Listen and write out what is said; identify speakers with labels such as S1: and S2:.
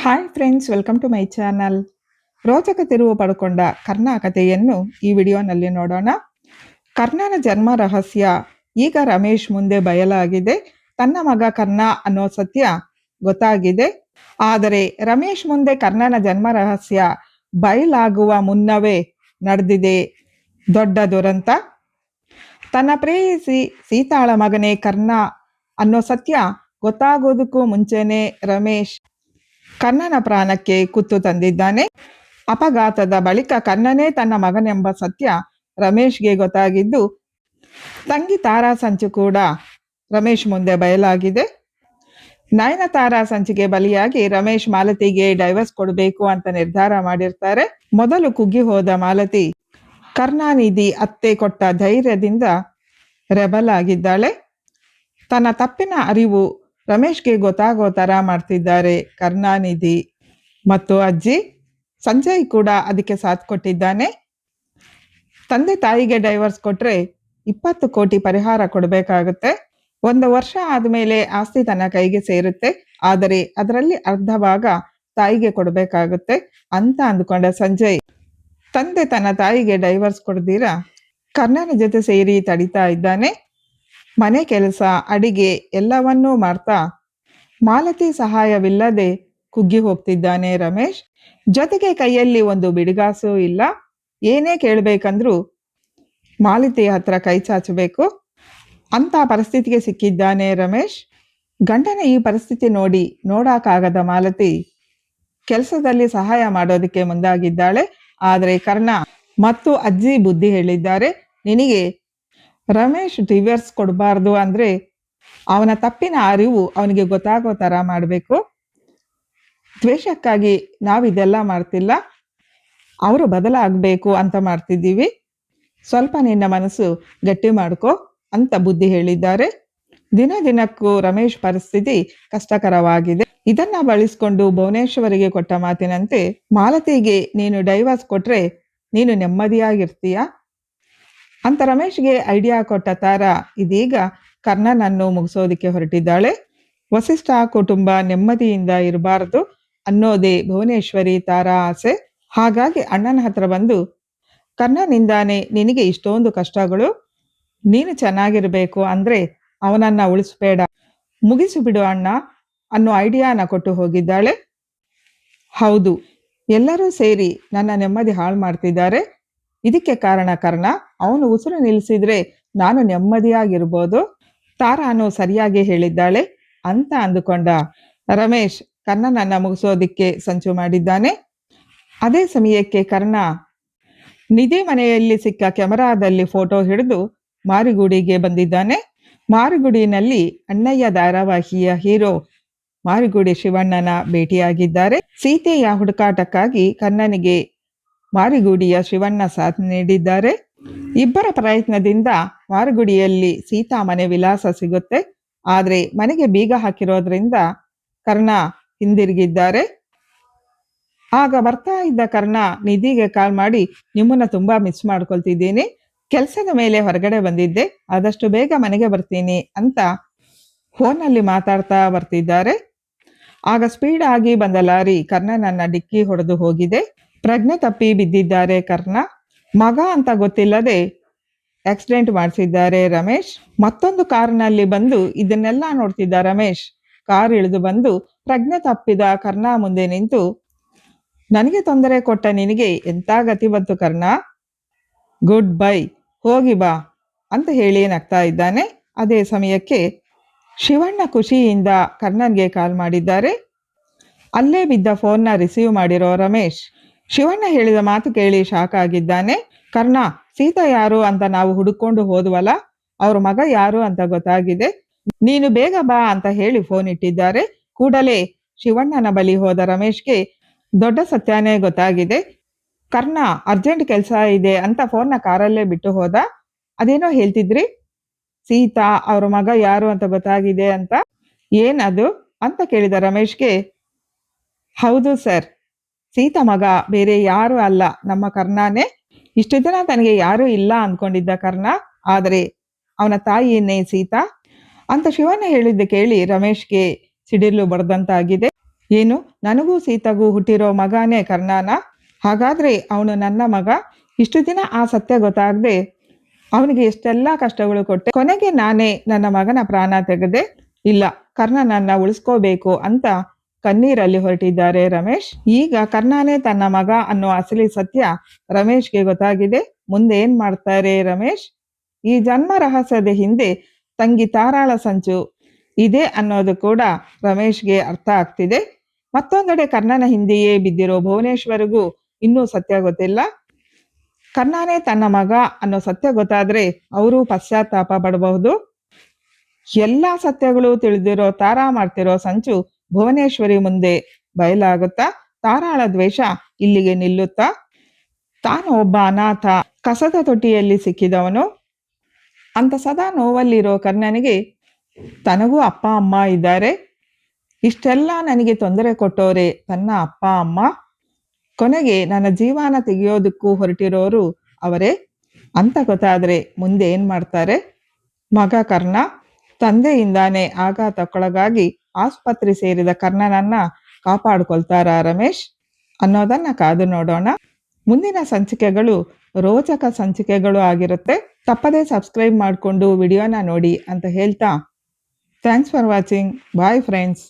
S1: Hi friends, welcome to my channel. ರೋಚಕ ತಿರುವು ಪಡ್ಕೊಂಡ ಕರ್ಣ ಕಥೆಯನ್ನು ಈ ವಿಡಿಯೋನಲ್ಲಿ ನೋಡೋಣ. ಕರ್ಣನ ಜನ್ಮ ರಹಸ್ಯ ಈಗ ರಮೇಶ್ ಮುಂದೆ ಬಯಲಾಗಿದೆ. ತನ್ನ ಮಗ ಕರ್ಣ ಅನ್ನೋ ಸತ್ಯ ಗೊತ್ತಾಗಿದೆ. ಆದರೆ ರಮೇಶ್ ಮುಂದೆ ಕರ್ಣನ ಜನ್ಮ ರಹಸ್ಯ ಬಯಲಾಗುವ ಮುನ್ನವೇ ನಡೆದಿದೆ ದೊಡ್ಡ ದುರಂತ. ತನ್ನ ಪ್ರೇಯಸಿ ಸೀತಾಳ ಮಗನೇ ಕರ್ಣ ಅನ್ನೋ ಸತ್ಯ ಗೊತ್ತಾಗೋದಕ್ಕೂ ಮುಂಚೆನೆ ರಮೇಶ್ ಕರ್ಣನ ಪ್ರಾಣಕ್ಕೆ ಕುತ್ತು ತಂದಿದ್ದಾನೆ. ಅಪಘಾತದ ಬಳಿಕ ಕರ್ಣನೇ ತನ್ನ ಮಗನೆಂಬ ಸತ್ಯ ರಮೇಶ್ಗೆ ಗೊತ್ತಾಗಿದ್ದು, ತಂಗಿ ತಾರಾ ಸಂಚು ಕೂಡ ರಮೇಶ್ ಮುಂದೆ ಬಯಲಾಗಿದೆ. ನಯನತಾರಾ ಸಂಚಿಗೆ ಬಲಿಯಾಗಿ ರಮೇಶ್ ಮಾಲತಿಗೆ ಡೈವರ್ಸ್ ಕೊಡಬೇಕು ಅಂತ ನಿರ್ಧಾರ ಮಾಡಿರ್ತಾರೆ. ಮೊದಲು ಕುಗ್ಗಿ ಹೋದ ಮಾಲತಿ ಕರುಣಾನಿಧಿ ಅತ್ತೆ ಕೊಟ್ಟ ಧೈರ್ಯದಿಂದ ರೆಬಲ್ ಆಗಿದ್ದಾಳೆ. ತನ್ನ ತಪ್ಪಿನ ಅರಿವು ರಮೇಶ್ಗೆ ಗೊತ್ತಾಗೋ ಥರ ಮಾಡ್ತಿದ್ದಾರೆ ಕರುಣಾನಿಧಿ ಮತ್ತು ಅಜ್ಜಿ. ಸಂಜಯ್ ಕೂಡ ಅದಕ್ಕೆ ಸಾಥ್ ಕೊಟ್ಟಿದ್ದಾನೆ. ತಂದೆ ತಾಯಿಗೆ ಡೈವರ್ಸ್ ಕೊಟ್ರೆ 20 ಕೋಟಿ ಪರಿಹಾರ ಕೊಡಬೇಕಾಗುತ್ತೆ. 1 ವರ್ಷ ಆದಮೇಲೆ ಆಸ್ತಿ ತನ್ನ ಕೈಗೆ ಸೇರುತ್ತೆ. ಆದರೆ ಅದರಲ್ಲಿ ಅರ್ಧ ಭಾಗ ತಾಯಿಗೆ ಕೊಡಬೇಕಾಗುತ್ತೆ ಅಂತ ಅಂದ್ಕೊಂಡ ಸಂಜಯ್ ತಂದೆ ತನ್ನ ತಾಯಿಗೆ ಡೈವರ್ಸ್ ಕೊಡ್ದಿರ ಕರ್ಣನ ಜೊತೆ ಸೇರಿ ತಡಿತಾ ಇದ್ದಾನೆ. ಮನೆ ಕೆಲಸ, ಅಡಿಗೆ ಎಲ್ಲವನ್ನೂ ಮಾಡ್ತಾ ಮಾಲತಿ ಸಹಾಯವಿಲ್ಲದೆ ಕುಗ್ಗಿ ಹೋಗ್ತಿದ್ದಾನೆ ರಮೇಶ್. ಜೊತೆಗೆ ಕೈಯಲ್ಲಿ ಒಂದು ಬಿಡಿಗಾಸು ಇಲ್ಲ. ಏನೇ ಕೇಳಬೇಕಂದ್ರೂ ಮಾಲತಿ ಹತ್ರ ಕೈ ಚಾಚಬೇಕು ಅಂತ ಪರಿಸ್ಥಿತಿಗೆ ಸಿಕ್ಕಿದ್ದಾನೆ ರಮೇಶ್. ಗಂಡನ ಈ ಪರಿಸ್ಥಿತಿ ನೋಡಕ್ಕಾಗದ ಮಾಲತಿ ಕೆಲಸದಲ್ಲಿ ಸಹಾಯ ಮಾಡೋದಕ್ಕೆ ಮುಂದಾಗಿದ್ದಾಳೆ. ಆದರೆ ಕರ್ಣ ಮತ್ತು ಅಜ್ಜಿ ಬುದ್ಧಿ ಹೇಳಿದ್ದಾರೆ, ನಿನಗೆ ರಮೇಶ್ ಡಿವೋರ್ಸ್ ಕೊಡಬಾರ್ದು ಅಂದ್ರೆ ಅವನ ತಪ್ಪಿನ ಅರಿವು ಅವನಿಗೆ ಗೊತ್ತಾಗೋ ಥರ ಮಾಡಬೇಕು. ದ್ವೇಷಕ್ಕಾಗಿ ನಾವಿದೆಲ್ಲ ಮಾಡ್ತಿಲ್ಲ, ಅವರು ಬದಲಾಗಬೇಕು ಅಂತ ಮಾಡ್ತಿದ್ದೀವಿ. ಸ್ವಲ್ಪ ನಿನ್ನ ಮನಸ್ಸು ಗಟ್ಟಿ ಮಾಡ್ಕೋ ಅಂತ ಬುದ್ಧಿ ಹೇಳಿದ್ದಾರೆ. ದಿನಕ್ಕೂ ರಮೇಶ್ ಪರಿಸ್ಥಿತಿ ಕಷ್ಟಕರವಾಗಿದೆ. ಇದನ್ನ ಬಳಸ್ಕೊಂಡು ಭುವನೇಶ್ವರಿಗೆ ಕೊಟ್ಟ ಮಾತಿನಂತೆ ಮಾಲತಿಗೆ ನೀನು ಡೈವರ್ಸ್ ಕೊಟ್ರೆ ನೀನು ನೆಮ್ಮದಿಯಾಗಿರ್ತೀಯ ಅಂತ ರಮೇಶ್ಗೆ ಐಡಿಯಾ ಕೊಟ್ಟ ತಾರಾ ಇದೀಗ ಕರ್ಣನನ್ನು ಮುಗಿಸೋದಿಕ್ಕೆ ಹೊರಟಿದ್ದಾಳೆ. ವಸಿಷ್ಠ ಕುಟುಂಬ ನೆಮ್ಮದಿಯಿಂದ ಇರಬಾರ್ದು ಅನ್ನೋದೇ ಭುವನೇಶ್ವರಿ ತಾರಾ ಆಸೆ. ಹಾಗಾಗಿ ಅಣ್ಣನ ಹತ್ರ ಬಂದು, ಕರ್ಣನಿಂದಾನೆ ನಿನಗೆ ಇಷ್ಟೊಂದು ಕಷ್ಟಗಳು, ನೀನು ಚೆನ್ನಾಗಿರ್ಬೇಕು ಅಂದ್ರೆ ಅವನನ್ನ ಉಳಿಸ್ಬೇಡ, ಮುಗಿಸಿಬಿಡು ಅಣ್ಣ ಅನ್ನೋ ಐಡಿಯಾನ ಕೊಟ್ಟು ಹೋಗಿದ್ದಾಳೆ. ಹೌದು, ಎಲ್ಲರೂ ಸೇರಿ ನನ್ನ ನೆಮ್ಮದಿ ಹಾಳು ಮಾಡ್ತಿದ್ದಾರೆ. ಇದಕ್ಕೆ ಕಾರಣ ಕರ್ಣ. ಅವನು ಉಸಿರು ನಿಲ್ಲಿಸಿದ್ರೆ ನಾನು ನೆಮ್ಮದಿಯಾಗಿರ್ಬೋದು. ತಾರಾನು ಸರಿಯಾಗಿ ಹೇಳಿದ್ದಾಳೆ ಅಂತ ಅಂದುಕೊಂಡ ರಮೇಶ್ ಕರ್ಣನನ್ನ ಮುಗಿಸೋದಿಕ್ಕೆ ಸಂಚು ಮಾಡಿದ್ದಾನೆ. ಅದೇ ಸಮಯಕ್ಕೆ ಕರ್ಣ ನಿಧಿ ಮನೆಯಲ್ಲಿ ಸಿಕ್ಕ ಕ್ಯಾಮೆರಾದಲ್ಲಿ ಫೋಟೋ ಹಿಡಿದು ಮಾರಿಗುಡಿಗೆ ಬಂದಿದ್ದಾನೆ. ಮಾರಿಗುಡಿನಲ್ಲಿ ಅಣ್ಣಯ್ಯ ಧಾರಾವಾಹಿಯ ಹೀರೋ ಮಾರಿಗುಡಿ ಶಿವಣ್ಣನ ಭೇಟಿಯಾಗಿದ್ದಾರೆ. ಸೀತೆಯ ಹುಡುಕಾಟಕ್ಕಾಗಿ ಕರ್ಣನಿಗೆ ಮಾರಿಗುಡಿಯ ಶಿವಣ್ಣ ಸಾಥ್ ನೀಡಿದ್ದಾರೆ. ಇಬ್ಬರ ಪ್ರಯತ್ನದಿಂದ ಮಾರಿಗುಡಿಯಲ್ಲಿ ಸೀತಾ ಮನೆ ವಿಳಾಸ ಸಿಗುತ್ತೆ. ಆದ್ರೆ ಮನೆಗೆ ಬೀಗ ಹಾಕಿರೋದ್ರಿಂದ ಕರ್ಣ ಹಿಂದಿರುಗಿದ್ದಾರೆ. ಆಗ ಬರ್ತಾ ಇದ್ದ ಕರ್ಣ ನಿಧಿಗೆ ಕಾಲ್ ಮಾಡಿ, ನಿಮ್ಮನ್ನ ತುಂಬಾ ಮಿಸ್ ಮಾಡ್ಕೊಳ್ತಿದ್ದೀನಿ, ಕೆಲಸದ ಮೇಲೆ ಹೊರಗಡೆ ಬಂದಿದ್ದೆ, ಆದಷ್ಟು ಬೇಗ ಮನೆಗೆ ಬರ್ತೀನಿ ಅಂತ ಫೋನಲ್ಲಿ ಮಾತಾಡ್ತಾ ಬರ್ತಿದ್ದಾರೆ. ಆಗ ಸ್ಪೀಡ್ ಆಗಿ ಬಂದ ಲಾರಿ ಕರ್ಣನನ್ನ ಡಿಕ್ಕಿ ಹೊಡೆದು ಹೋಗಿದೆ. ಪ್ರಜ್ಞೆ ತಪ್ಪಿ ಬಿದ್ದಿದ್ದಾರೆ ಕರ್ಣ. ಮಗ ಅಂತ ಗೊತ್ತಿಲ್ಲದೆ ಆಕ್ಸಿಡೆಂಟ್ ಮಾಡಿಸಿದ್ದಾರೆ ರಮೇಶ್. ಮತ್ತೊಂದು ಕಾರ್ನಲ್ಲಿ ಬಂದು ಇದನ್ನೆಲ್ಲ ನೋಡ್ತಿದ್ದ ರಮೇಶ್ ಕಾರ್ ಇಳಿದು ಬಂದು ಪ್ರಜ್ಞೆ ತಪ್ಪಿದ ಕರ್ಣ ಮುಂದೆ ನಿಂತು, ನನಗೆ ತೊಂದರೆ ಕೊಟ್ಟ ನಿನಗೆ ಎಂತ ಗತಿ ಬಂತು ಕರ್ಣ, ಗುಡ್ ಬೈ, ಹೋಗಿ ಬಾ ಅಂತ ಹೇಳಿ ನಗ್ತಾ ಇದ್ದಾನೆ. ಅದೇ ಸಮಯಕ್ಕೆ ಶಿವಣ್ಣ ಖುಷಿಯಿಂದ ಕರ್ಣನ್ಗೆ ಕಾಲ್ ಮಾಡಿದ್ದಾರೆ. ಅಲ್ಲೇ ಬಿದ್ದ ಫೋನ್ನ ರಿಸೀವ್ ಮಾಡಿರೋ ರಮೇಶ್ ಶಿವಣ್ಣ ಹೇಳಿದ ಮಾತು ಕೇಳಿ ಶಾಕ್ ಆಗಿದ್ದಾನೆ. ಕರ್ಣ, ಸೀತಾ ಯಾರು ಅಂತ ನಾವು ಹುಡುಕೊಂಡು ಹೋದ್ವಲ್ಲ, ಅವ್ರ ಮಗ ಯಾರು ಅಂತ ಗೊತ್ತಾಗಿದೆ, ನೀನು ಬೇಗ ಬಾ ಅಂತ ಹೇಳಿ ಫೋನ್ ಇಟ್ಟಿದ್ದಾರೆ. ಕೂಡಲೇ ಶಿವಣ್ಣನ ಬಳಿ ಹೋದ ರಮೇಶ್ಗೆ ದೊಡ್ಡ ಸತ್ಯನೇ ಗೊತ್ತಾಗಿದೆ. ಕರ್ಣ ಅರ್ಜೆಂಟ್ ಕೆಲಸ ಇದೆ ಅಂತ ಫೋನ್ನ ಕಾರಲ್ಲೇ ಬಿಟ್ಟು ಹೋದ. ಅದೇನೋ ಹೇಳ್ತಿದ್ರಿ, ಸೀತಾ ಅವ್ರ ಮಗ ಯಾರು ಅಂತ ಗೊತ್ತಾಗಿದೆ ಅಂತ, ಏನದು ಅಂತ ಕೇಳಿದ ರಮೇಶ್ಗೆ, ಹೌದು ಸರ್, ಸೀತಾ ಮಗ ಬೇರೆ ಯಾರು ಅಲ್ಲ, ನಮ್ಮ ಕರ್ಣನೇ. ಇಷ್ಟು ದಿನ ತನಗೆ ಯಾರೂ ಇಲ್ಲ ಅಂದ್ಕೊಂಡಿದ್ದ ಕರ್ಣ, ಆದರೆ ಅವನ ತಾಯಿಯನ್ನೇ ಸೀತಾ ಅಂತ ಶಿವಣ್ಣ ಹೇಳಿದ್ದು ಕೇಳಿ ರಮೇಶ್ಗೆ ಸಿಡಿಲು ಬಡ್ದಂತಾಗಿದೆ. ಏನು, ನನಗೂ ಸೀತಾಗೂ ಹುಟ್ಟಿರೋ ಮಗನೇ ಕರ್ಣನ? ಹಾಗಾದ್ರೆ ಅವನು ನನ್ನ ಮಗ? ಇಷ್ಟು ದಿನ ಆ ಸತ್ಯ ಗೊತ್ತಾಗದೆ ಅವನಿಗೆ ಎಷ್ಟೆಲ್ಲ ಕಷ್ಟಗಳು ಕೊಟ್ಟೆ. ಕೊನೆಗೆ ನಾನೇ ನನ್ನ ಮಗನ ಪ್ರಾಣ ತೆಗೆದೆ. ಇಲ್ಲ, ಕರ್ಣನನ್ನ ಉಳಿಸ್ಕೋಬೇಕು ಅಂತ ಕಣ್ಣೀರಲ್ಲಿ ಹೊರಟಿದ್ದಾರೆ ರಮೇಶ್. ಈಗ ಕರ್ಣನೇ ತನ್ನ ಮಗ ಅನ್ನೋ ಅಸಲಿ ಸತ್ಯ ರಮೇಶ್ಗೆ ಗೊತ್ತಾಗಿದೆ. ಮುಂದೆ ಏನ್ ಮಾಡ್ತಾರೆ ರಮೇಶ್? ಈ ಜನ್ಮ ರಹಸ್ಯದ ಹಿಂದೆ ತಂಗಿ ತಾರಾಳ ಸಂಚು ಇದೆ ಅನ್ನೋದು ಕೂಡ ರಮೇಶ್ಗೆ ಅರ್ಥ ಆಗ್ತಿದೆ. ಮತ್ತೊಂದೆಡೆ ಕರ್ಣನ ಹಿಂದೆಯೇ ಬಿದ್ದಿರೋ ಭುವನೇಶ್ವರಿಗೂ ಇನ್ನೂ ಸತ್ಯ ಗೊತ್ತಿಲ್ಲ. ಕರ್ಣನೇ ತನ್ನ ಮಗ ಅನ್ನೋ ಸತ್ಯ ಗೊತ್ತಾದ್ರೆ ಅವರು ಪಶ್ಚಾತ್ತಾಪ ಪಡಬಹುದು. ಎಲ್ಲಾ ಸತ್ಯಗಳು ತಿಳಿದಿರೋ ತಾರಾ ಮಾಡ್ತಿರೋ ಸಂಚು ಭುವನೇಶ್ವರಿ ಮುಂದೆ ಬಯಲಾಗುತ್ತಾ? ತಾರಾಳ ದ್ವೇಷ ಇಲ್ಲಿಗೆ ನಿಲ್ಲುತ್ತಾ? ತಾನು ಒಬ್ಬ ಅನಾಥ, ಕಸದ ತೊಟ್ಟಿಯಲ್ಲಿ ಸಿಕ್ಕಿದವನು ಅಂತ ಸದಾ ನೋವಲ್ಲಿರೋ ಕರ್ಣನಿಗೆ ತನಗೂ ಅಪ್ಪ ಅಮ್ಮ ಇದ್ದಾರೆ. ಇಷ್ಟೆಲ್ಲ ನನಗೆ ತೊಂದರೆ ಕೊಟ್ಟೋರೆ ತನ್ನ ಅಪ್ಪ ಅಮ್ಮ. ಕೊನೆಗೆ ನನ್ನ ಜೀವನ ತೆಗೆಯೋದಕ್ಕೂ ಹೊರಟಿರೋರು ಅವರೇ ಅಂತ ಗೊತ್ತಾದ್ರೆ ಮುಂದೆ ಏನ್ ಮಾಡ್ತಾರೆ? ಮಗ ಕರ್ಣ ತಂದೆಯಿಂದಾನೇ ಆಘಾತಕ್ಕೊಳಗಾಗಿ ಆಸ್ಪತ್ರೆ ಸೇರಿದ ಕರ್ಣನನ್ನ ಕಾಪಾಡ್ಕೊಳ್ತಾರ ರಮೇಶ್ ಅನ್ನೋದನ್ನ ಕಾದು ನೋಡೋಣ. ಮುಂದಿನ ಸಂಚಿಕೆಗಳು ರೋಚಕ ಸಂಚಿಕೆಗಳು ಆಗಿರುತ್ತೆ. ತಪ್ಪದೇ ಸಬ್ಸ್ಕ್ರೈಬ್ ಮಾಡಿಕೊಂಡು ವಿಡಿಯೋನ ನೋಡಿ ಅಂತ ಹೇಳ್ತಾ thanks for watching. Bye friends.